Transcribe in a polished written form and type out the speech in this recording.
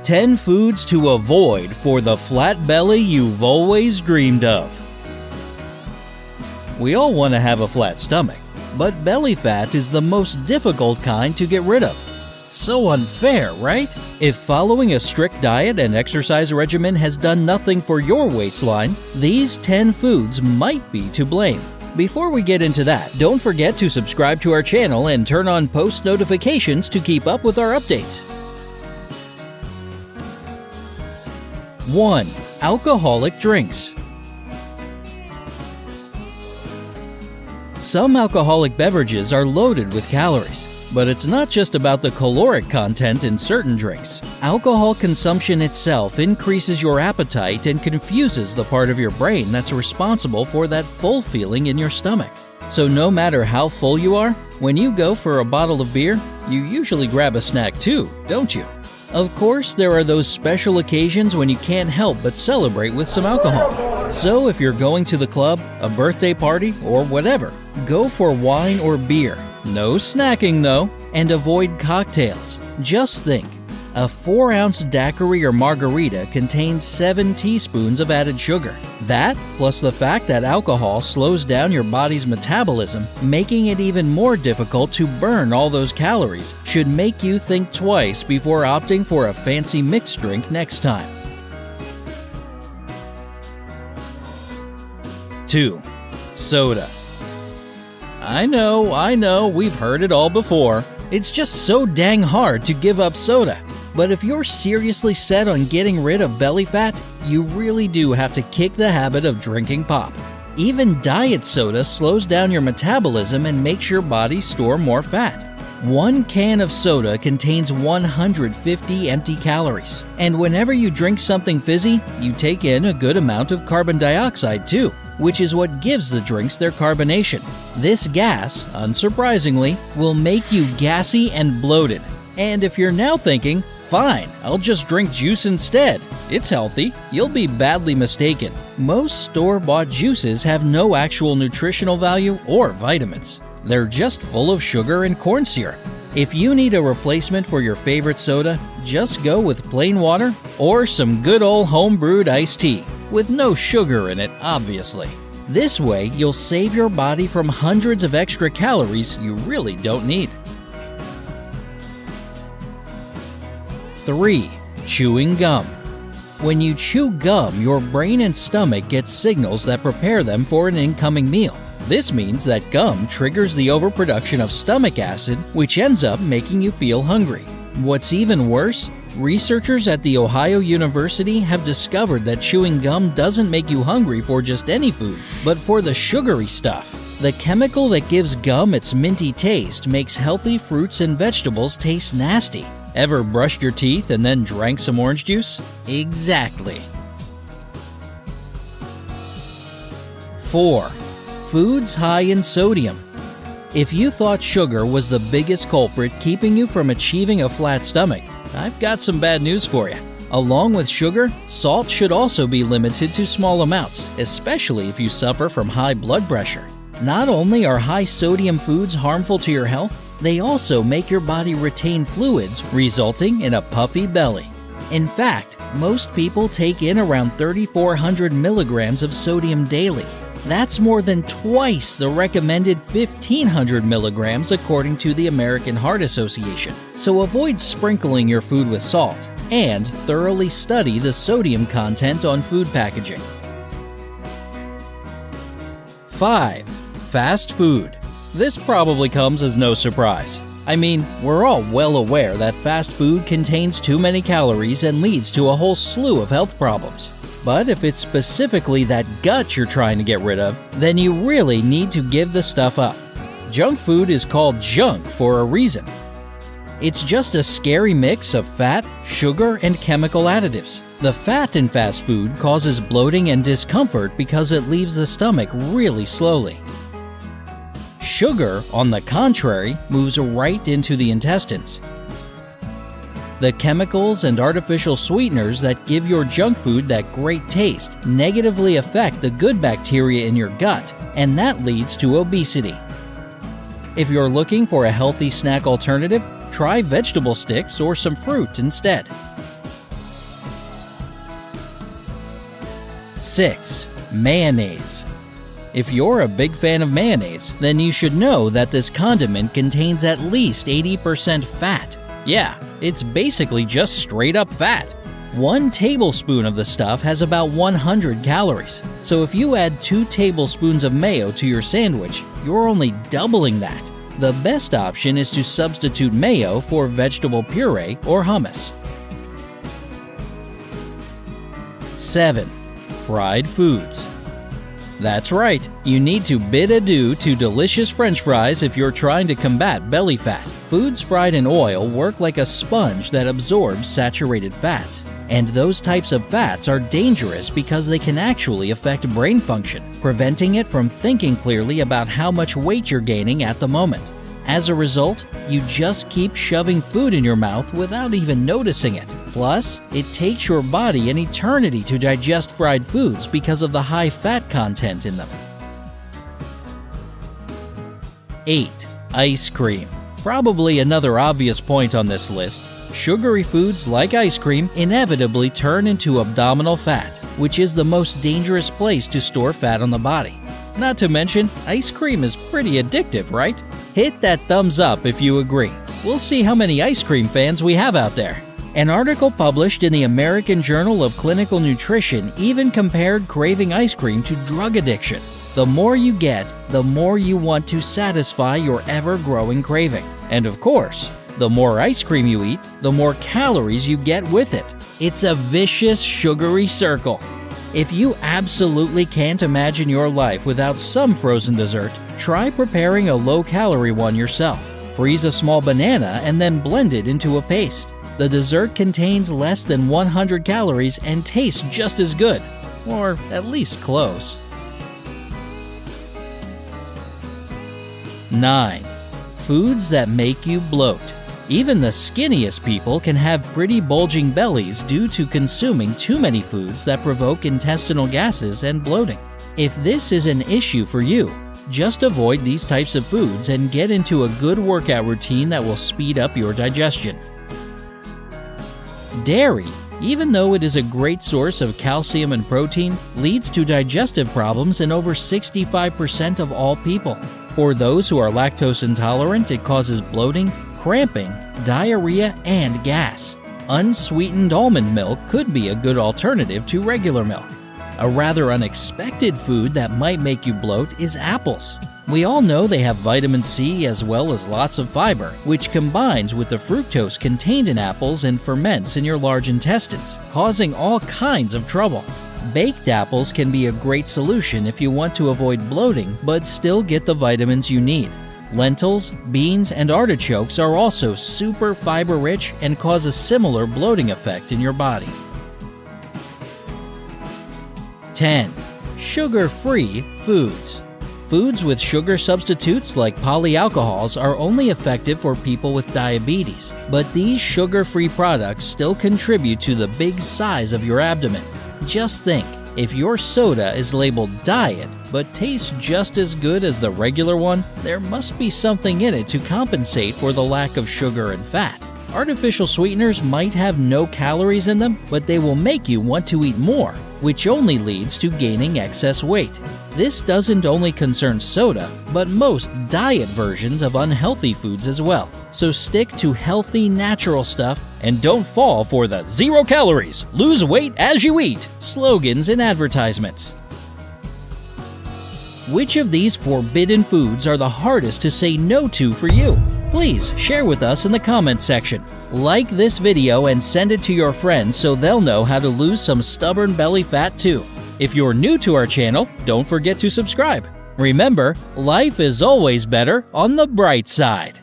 10 foods to avoid for the flat belly you've always dreamed of. We all want to have a flat stomach, but belly fat is the most difficult kind to get rid of. So unfair, right? If following a strict diet and exercise regimen has done nothing for your waistline, these 10 foods might be to blame. Before we get into that, don't forget to subscribe to our channel and turn on post notifications to keep up with our updates. 1. Alcoholic drinks. Some alcoholic beverages are loaded with calories, but it's not just about the caloric content in certain drinks. Alcohol consumption itself increases your appetite and confuses the part of your brain that's responsible for that full feeling in your stomach. So no matter how full you are, when you go for a bottle of beer, you usually grab a snack too, don't you? Of course, there are those special occasions when you can't help but celebrate with some alcohol. So if you're going to the club, a birthday party, or whatever, go for wine or beer. No snacking though, and avoid cocktails. Just think, a 4-ounce daiquiri or margarita contains 7 teaspoons of added sugar. That, plus the fact that alcohol slows down your body's metabolism, making it even more difficult to burn all those calories, should make you think twice before opting for a fancy mixed drink next time. 2. Soda. I know, we've heard it all before. It's just so dang hard to give up soda. But if you're seriously set on getting rid of belly fat, you really do have to kick the habit of drinking pop. Even diet soda slows down your metabolism and makes your body store more fat. 1 can of soda contains 150 empty calories. And whenever you drink something fizzy, you take in a good amount of carbon dioxide too, which is what gives the drinks their carbonation. This gas, unsurprisingly, will make you gassy and bloated. And if you're now thinking, fine, I'll just drink juice instead, it's healthy, you'll be badly mistaken. Most store-bought juices have no actual nutritional value or vitamins. They're just full of sugar and corn syrup. If you need a replacement for your favorite soda, just go with plain water or some good old home-brewed iced tea, with no sugar in it, obviously. This way, you'll save your body from hundreds of extra calories you really don't need. 3. Chewing gum. When you chew gum, your brain and stomach get signals that prepare them for an incoming meal. This means that gum triggers the overproduction of stomach acid, which ends up making you feel hungry. What's even worse, researchers at The Ohio University have discovered that chewing gum doesn't make you hungry for just any food, but for the sugary stuff. The chemical that gives gum its minty taste makes healthy fruits and vegetables taste nasty. Ever brushed your teeth and then drank some orange juice? Exactly. 4. Foods high in sodium. If you thought sugar was the biggest culprit keeping you from achieving a flat stomach, I've got some bad news for you. Along with sugar, salt should also be limited to small amounts, especially if you suffer from high blood pressure. Not only are high sodium foods harmful to your health, they also make your body retain fluids, resulting in a puffy belly. In fact, most people take in around 3,400 milligrams of sodium daily. That's more than twice the recommended 1,500 milligrams according to the American Heart Association. So avoid sprinkling your food with salt and thoroughly study the sodium content on food packaging. 5. Fast food. This probably comes as no surprise. I mean, we're all well aware that fast food contains too many calories and leads to a whole slew of health problems. But if it's specifically that gut you're trying to get rid of, then you really need to give the stuff up. Junk food is called junk for a reason. It's just a scary mix of fat, sugar, and chemical additives. The fat in fast food causes bloating and discomfort because it leaves the stomach really slowly. Sugar, on the contrary, moves right into the intestines. The chemicals and artificial sweeteners that give your junk food that great taste negatively affect the good bacteria in your gut, and that leads to obesity. If you're looking for a healthy snack alternative, try vegetable sticks or some fruit instead. 6. Mayonnaise. If you're a big fan of mayonnaise, then you should know that this condiment contains at least 80% fat. Yeah, it's basically just straight up fat. 1 tablespoon of the stuff has about 100 calories. So if you add 2 tablespoons of mayo to your sandwich, you're only doubling that. The best option is to substitute mayo for vegetable puree or hummus. 7. Fried foods. That's right, you need to bid adieu to delicious French fries if you're trying to combat belly fat. Foods fried in oil work like a sponge that absorbs saturated fats. And those types of fats are dangerous because they can actually affect brain function, preventing it from thinking clearly about how much weight you're gaining at the moment. As a result, you just keep shoving food in your mouth without even noticing it. Plus, it takes your body an eternity to digest fried foods because of the high fat content in them. 8. Ice cream. Probably another obvious point on this list. Sugary foods like ice cream inevitably turn into abdominal fat, which is the most dangerous place to store fat on the body. Not to mention, ice cream is pretty addictive, right? Hit that thumbs up if you agree. We'll see how many ice cream fans we have out there. An article published in the American Journal of Clinical Nutrition even compared craving ice cream to drug addiction. The more you get, the more you want to satisfy your ever-growing craving. And of course, the more ice cream you eat, the more calories you get with it. It's a vicious, sugary circle. If you absolutely can't imagine your life without some frozen dessert, try preparing a low-calorie one yourself. Freeze a small banana and then blend it into a paste. The dessert contains less than 100 calories and tastes just as good, or at least close. 9. Foods that make you bloat. Even the skinniest people can have pretty bulging bellies due to consuming too many foods that provoke intestinal gases and bloating. If this is an issue for you, just avoid these types of foods and get into a good workout routine that will speed up your digestion. Dairy, even though it is a great source of calcium and protein, leads to digestive problems in over 65% of all people. For those who are lactose intolerant, it causes bloating, cramping, diarrhea, and gas. Unsweetened almond milk could be a good alternative to regular milk. A rather unexpected food that might make you bloat is apples. We all know they have vitamin C as well as lots of fiber, which combines with the fructose contained in apples and ferments in your large intestines, causing all kinds of trouble. Baked apples can be a great solution if you want to avoid bloating but still get the vitamins you need. Lentils, beans, and artichokes are also super fiber-rich and cause a similar bloating effect in your body. 10. Sugar-free foods. Foods with sugar substitutes like polyalcohols are only effective for people with diabetes, but these sugar-free products still contribute to the big size of your abdomen. Just think, if your soda is labeled diet but tastes just as good as the regular one, there must be something in it to compensate for the lack of sugar and fat. Artificial sweeteners might have no calories in them, but they will make you want to eat more, which only leads to gaining excess weight. This doesn't only concern soda, but most diet versions of unhealthy foods as well. So stick to healthy, natural stuff and don't fall for the 0 calories, lose weight as you eat slogans and advertisements. Which of these forbidden foods are the hardest to say no to for you? Please share with us in the comments section. Like this video and send it to your friends so they'll know how to lose some stubborn belly fat too. If you're new to our channel, don't forget to subscribe. Remember, life is always better on the bright side.